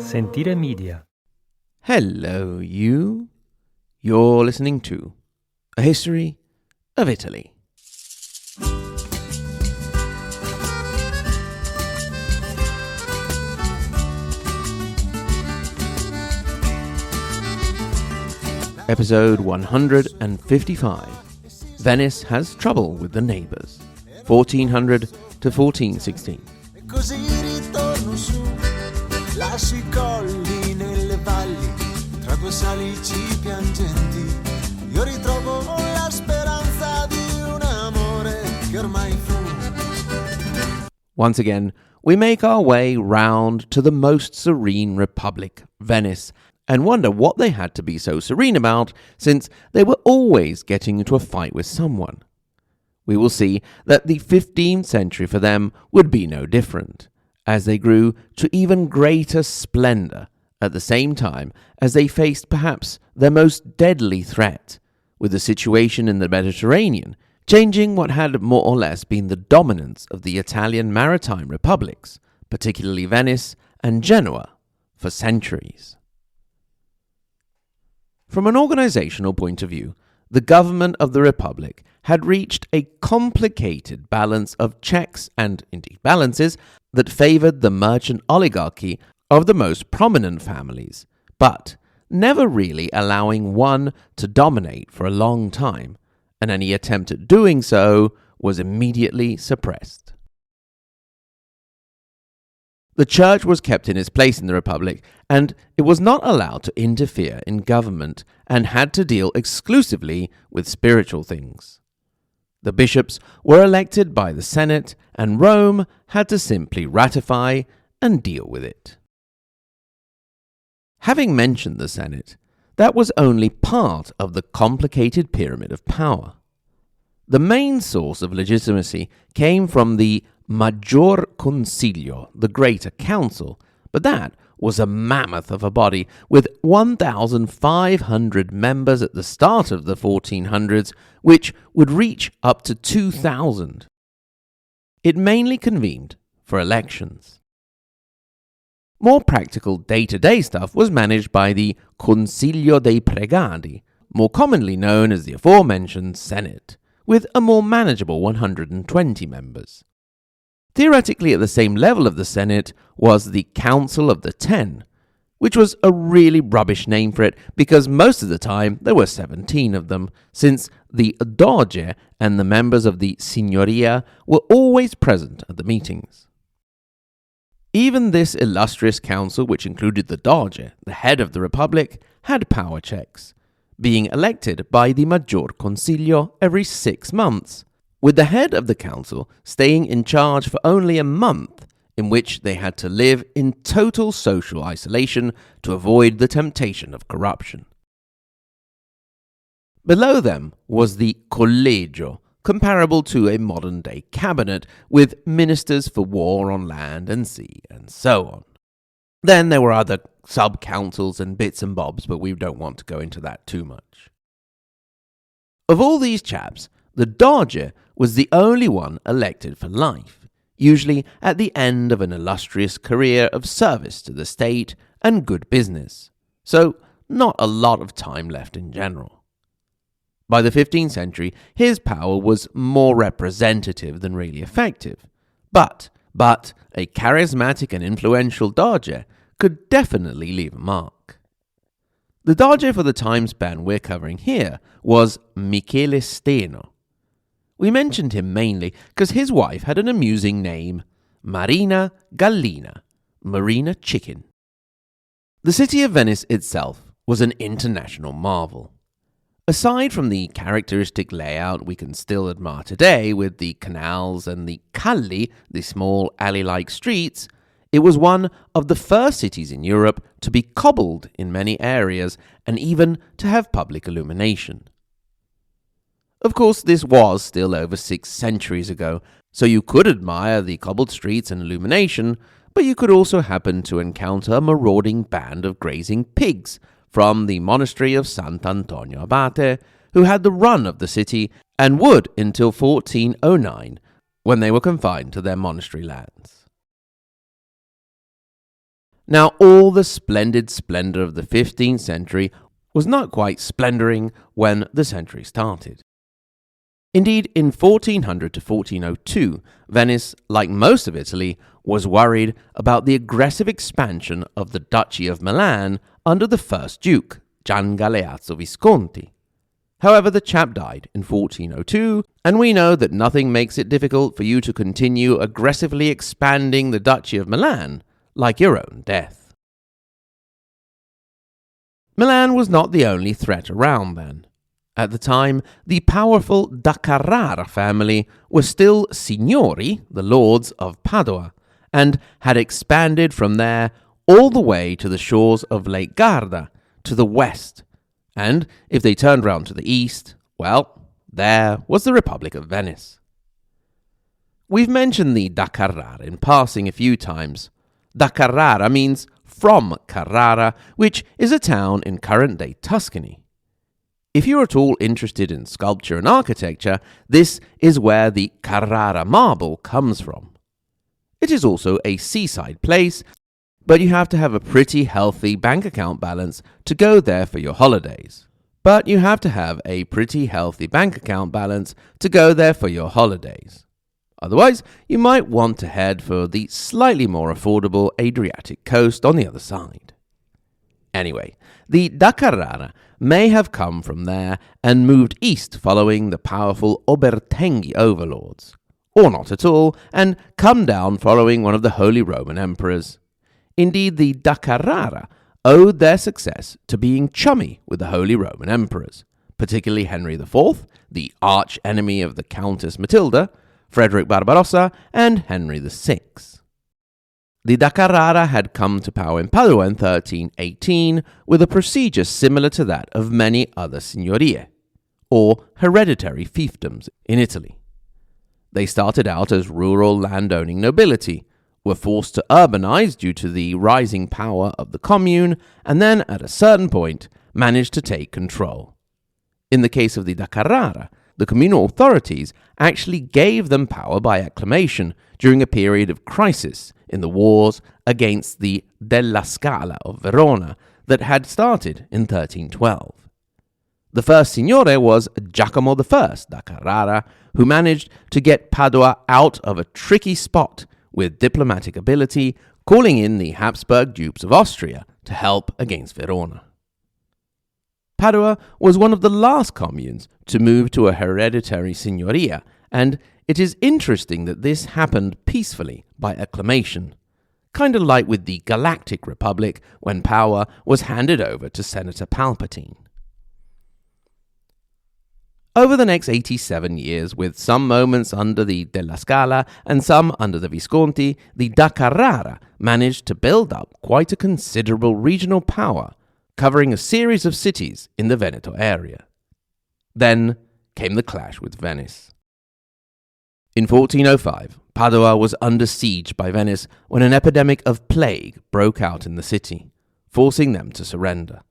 Sentire Media. Hello, you. You're listening to A History of Italy. Episode 155. Venice has trouble with the neighbours. 1400 to 1416. Lascio I colli nelle valli, tra due salici piangenti, io ritrovo la speranza di un amore che ormai fu. Once again, we make our way round to the most serene republic, Venice, and wonder what they had to be so serene about, since they were always getting into a fight with someone. We will see that the 15th century for them would be no different, as they grew to even greater splendour at the same time as they faced perhaps their most deadly threat, with the situation in the Mediterranean changing what had more or less been the dominance of the Italian maritime republics, particularly Venice and Genoa, for centuries. From an organisational point of view, the government of the Republic had reached a complicated balance of checks and indeed balances that favoured the merchant oligarchy of the most prominent families, but never really allowing one to dominate for a long time, and any attempt at doing so was immediately suppressed. The church was kept in its place in the Republic, and it was not allowed to interfere in government and had to deal exclusively with spiritual things. The bishops were elected by the Senate, and Rome had to simply ratify and deal with it. Having mentioned the Senate, that was only part of the complicated pyramid of power. The main source of legitimacy came from the Maggior Consiglio, the Greater Council, but that was a mammoth of a body with 1,500 members at the start of the 1400s, which would reach up to 2,000. It mainly convened for elections. More practical day-to-day stuff was managed by the Consiglio dei Pregadi, more commonly known as the aforementioned Senate, with a more manageable 120 members. Theoretically at the same level of the Senate was the Council of the Ten, which was a really rubbish name for it because most of the time there were 17 of them, since the doge and the members of the signoria were always present at the meetings. Even this illustrious council, which included the doge, the head of the republic, had power checks, being elected by the Maggior Consiglio every 6 months, with the head of the council staying in charge for only a month, in which they had to live in total social isolation to avoid the temptation of corruption. Below them was the collegio, comparable to a modern-day cabinet, with ministers for war on land and sea, and so on. Then there were other sub-councils and bits and bobs, but we don't want to go into that too much. Of all these chaps, the doge was the only one elected for life, usually at the end of an illustrious career of service to the state and good business, so not a lot of time left in general. By the 15th century, his power was more representative than really effective, but a charismatic and influential doge could definitely leave a mark. The doge for the time span we're covering here was Michele Steno. We mentioned him mainly because his wife had an amusing name, Marina Gallina, Marina Chicken. The city of Venice itself was an international marvel. Aside from the characteristic layout we can still admire today with the canals and the calli, the small alley-like streets, it was one of the first cities in Europe to be cobbled in many areas and even to have public illumination. Of course, this was still over 6 centuries ago, so you could admire the cobbled streets and illumination, but you could also happen to encounter a marauding band of grazing pigs from the monastery of Sant'Antonio Abate, who had the run of the city and would until 1409, when they were confined to their monastery lands. Now, all the splendid splendor of the 15th century was not quite splendoring when the century started. Indeed, in 1400 to 1402, Venice, like most of Italy, was worried about the aggressive expansion of the Duchy of Milan under the first Duke, Gian Galeazzo Visconti. However, the chap died in 1402, and we know that nothing makes it difficult for you to continue aggressively expanding the Duchy of Milan like your own death. Milan was not the only threat around then. At the time, the powerful da Carrara family were still signori, the lords of Padua, and had expanded from there all the way to the shores of Lake Garda to the west. And if they turned round to the east, well, there was the Republic of Venice. We've mentioned the da Carrara in passing a few times. Da Carrara means from Carrara, which is a town in current-day Tuscany. If you're at all interested in sculpture and architecture, this is where the Carrara marble comes from. It is also a seaside place, but you have to have a pretty healthy bank account balance to go there for your holidays. Otherwise, you might want to head for the slightly more affordable Adriatic coast on the other side. Anyway, the da Carrara may have come from there and moved east following the powerful Obertenghi overlords, or not at all, and come down following one of the Holy Roman Emperors. Indeed, the da Carrara owed their success to being chummy with the Holy Roman Emperors, particularly Henry IV, the arch-enemy of the Countess Matilda, Frederick Barbarossa, and Henry VI. The da Carrara had come to power in Padua in 1318 with a procedure similar to that of many other signorie, or hereditary fiefdoms in Italy. They started out as rural landowning nobility, were forced to urbanize due to the rising power of the commune, and then at a certain point managed to take control. In the case of the da Carrara, the communal authorities actually gave them power by acclamation during a period of crisis in the wars against the Della Scala of Verona that had started in 1312. The first signore was Giacomo I da Carrara, who managed to get Padua out of a tricky spot with diplomatic ability, calling in the Habsburg Dukes of Austria to help against Verona. Padua was one of the last communes to move to a hereditary signoria, and it is interesting that this happened peacefully by acclamation, kind of like with the Galactic Republic when power was handed over to Senator Palpatine. Over the next 87 years, with some moments under the Della Scala and some under the Visconti, the da Carrara managed to build up quite a considerable regional power, covering a series of cities in the Veneto area. Then came the clash with Venice. In 1405, Padua was under siege by Venice when an epidemic of plague broke out in the city, forcing them to surrender.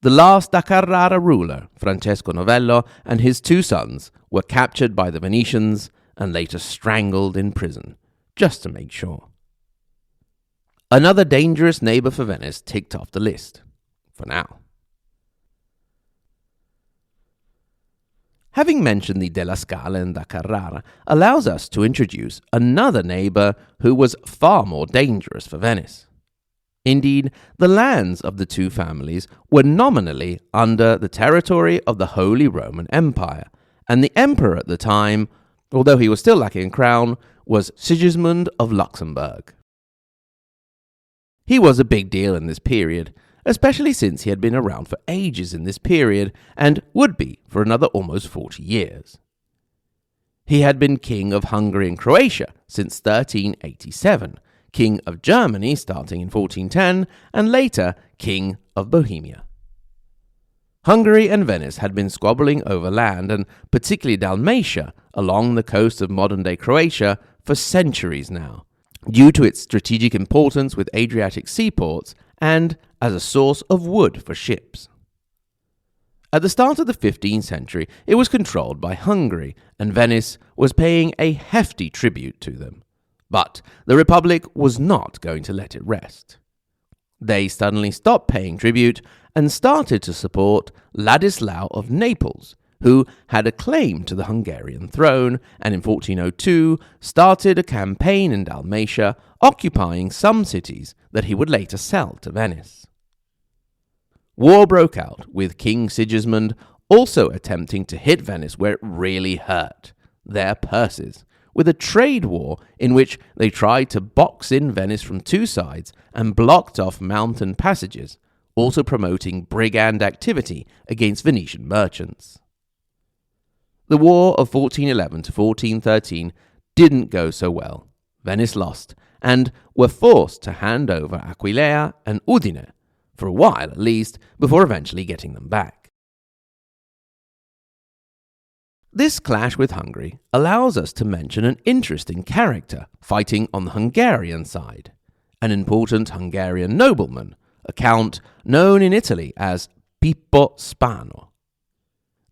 The last da Carrara ruler, Francesco Novello, and his two sons were captured by the Venetians and later strangled in prison, just to make sure. Another dangerous neighbor for Venice ticked off the list, for now. Having mentioned the Della Scala and da Carrara allows us to introduce another neighbor who was far more dangerous for Venice. Indeed, the lands of the two families were nominally under the territory of the Holy Roman Empire, and the emperor at the time, although he was still lacking a crown, was Sigismund of Luxembourg. He was a big deal in this period, especially since he had been around for ages in this period and would be for another almost 40 years. He had been king of Hungary and Croatia since 1387, king of Germany starting in 1410, and later king of Bohemia. Hungary and Venice had been squabbling over land, and particularly Dalmatia, along the coast of modern-day Croatia, for centuries now, due to its strategic importance with Adriatic seaports and as a source of wood for ships. At the start of the 15th century, it was controlled by Hungary, and Venice was paying a hefty tribute to them. But the Republic was not going to let it rest. They suddenly stopped paying tribute and started to support Ladislao of Naples, who had a claim to the Hungarian throne, and in 1402 started a campaign in Dalmatia, occupying some cities that he would later sell to Venice. War broke out, with King Sigismund also attempting to hit Venice where it really hurt, their purses, with a trade war in which they tried to box in Venice from two sides and blocked off mountain passages, also promoting brigand activity against Venetian merchants. The War of 1411 to 1413 didn't go so well. Venice lost, and were forced to hand over Aquileia and Udine, for a while at least, before eventually getting them back. This clash with Hungary allows us to mention an interesting character fighting on the Hungarian side, an important Hungarian nobleman, a count known in Italy as Pippo Spano.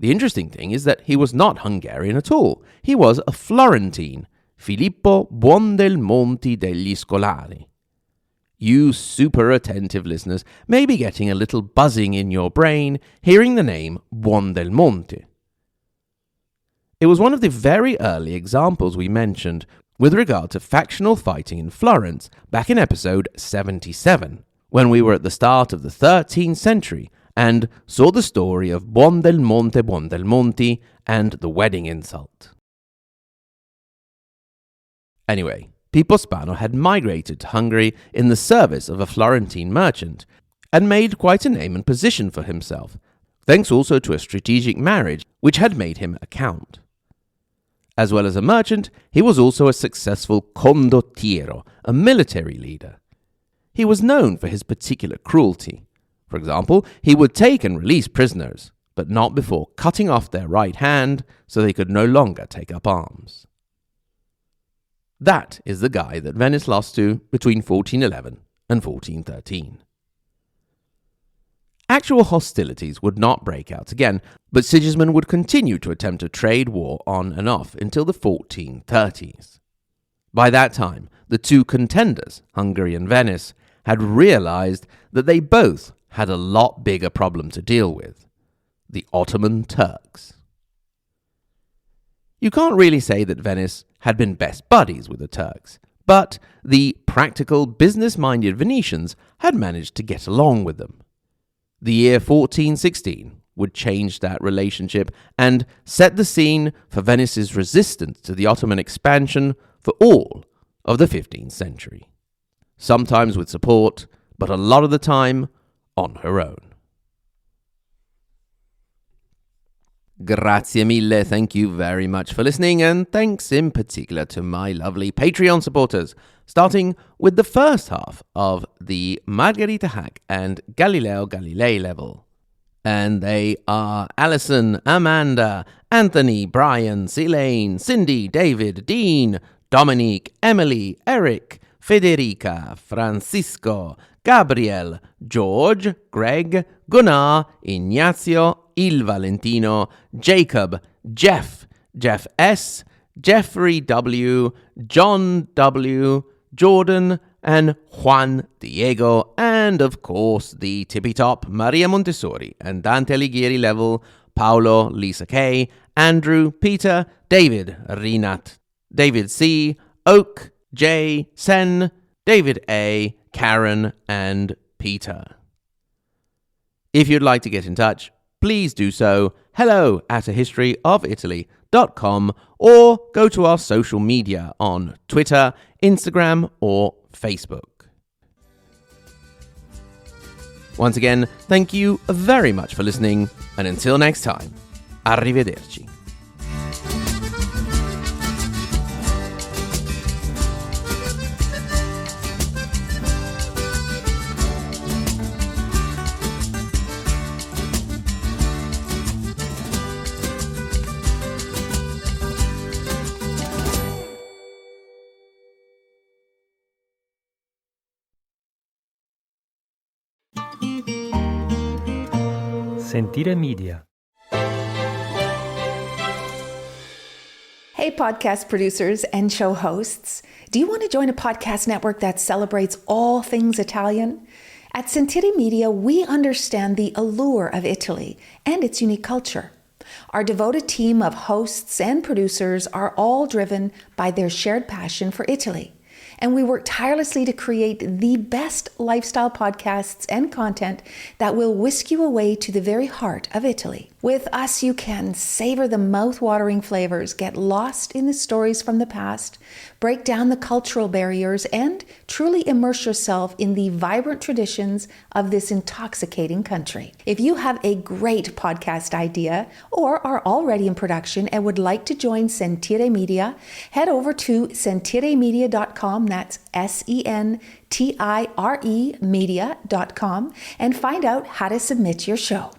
The interesting thing is that he was not Hungarian at all. He was a Florentine, Filippo Buondelmonti degli Scolari. You super attentive listeners may be getting a little buzzing in your brain hearing the name Buondelmonti. It was one of the very early examples we mentioned with regard to factional fighting in Florence back in episode 77, when we were at the start of the 13th century and saw the story of Buondelmonti and the wedding insult. Anyway, Pippo Spano had migrated to Hungary in the service of a Florentine merchant and made quite a name and position for himself, thanks also to a strategic marriage which had made him a count. As well as a merchant, he was also a successful condottiero, a military leader. He was known for his particular cruelty. For example, he would take and release prisoners, but not before cutting off their right hand so they could no longer take up arms. That is the guy that Venice lost to between 1411 and 1413. Actual hostilities would not break out again, but Sigismund would continue to attempt a trade war on and off until the 1430s. By that time, the two contenders, Hungary and Venice, had realized that they both had a lot bigger problem to deal with: the Ottoman Turks. You can't really say that Venice had been best buddies with the Turks, but the practical, business-minded Venetians had managed to get along with them. The year 1416 would change that relationship and set the scene for Venice's resistance to the Ottoman expansion for all of the 15th century. Sometimes with support, but a lot of the time on her own. Grazie mille, thank you very much for listening, and thanks in particular to my lovely Patreon supporters, starting with the first half of the Margherita Hack and Galileo Galilei level. And they are Alison, Amanda, Anthony, Brian, Elaine, Cindy, David, Dean, Dominique, Emily, Eric, Federica, Francisco, Gabriel, George, Greg, Gunnar, Ignazio, Il Valentino, Jacob, Jeff, Jeff S., Jeffrey W., John W., Jordan, and Juan Diego, and of course the tippy-top Maria Montessori and Dante Alighieri level, Paolo, Lisa K., Andrew, Peter, David, Rinat, David C., Oak, J., Sen, David A., Karen, and Peter. If you'd like to get in touch, please do so, hello@ahistoryofitaly.com, or go to our social media on Twitter, Instagram, or Facebook. Once again, thank you very much for listening, and until next time, arrivederci. Sentire Media. Hey, podcast producers and show hosts. Do you want to join a podcast network that celebrates all things Italian? At Sentire Media, we understand the allure of Italy and its unique culture. Our devoted team of hosts and producers are all driven by their shared passion for Italy. And we work tirelessly to create the best lifestyle podcasts and content that will whisk you away to the very heart of Italy. With us, you can savor the mouth-watering flavors, get lost in the stories from the past, break down the cultural barriers, and truly immerse yourself in the vibrant traditions of this intoxicating country. If you have a great podcast idea or are already in production and would like to join Sentire Media, head over to sentiremedia.com, that's SENTIRE media.com, and find out how to submit your show.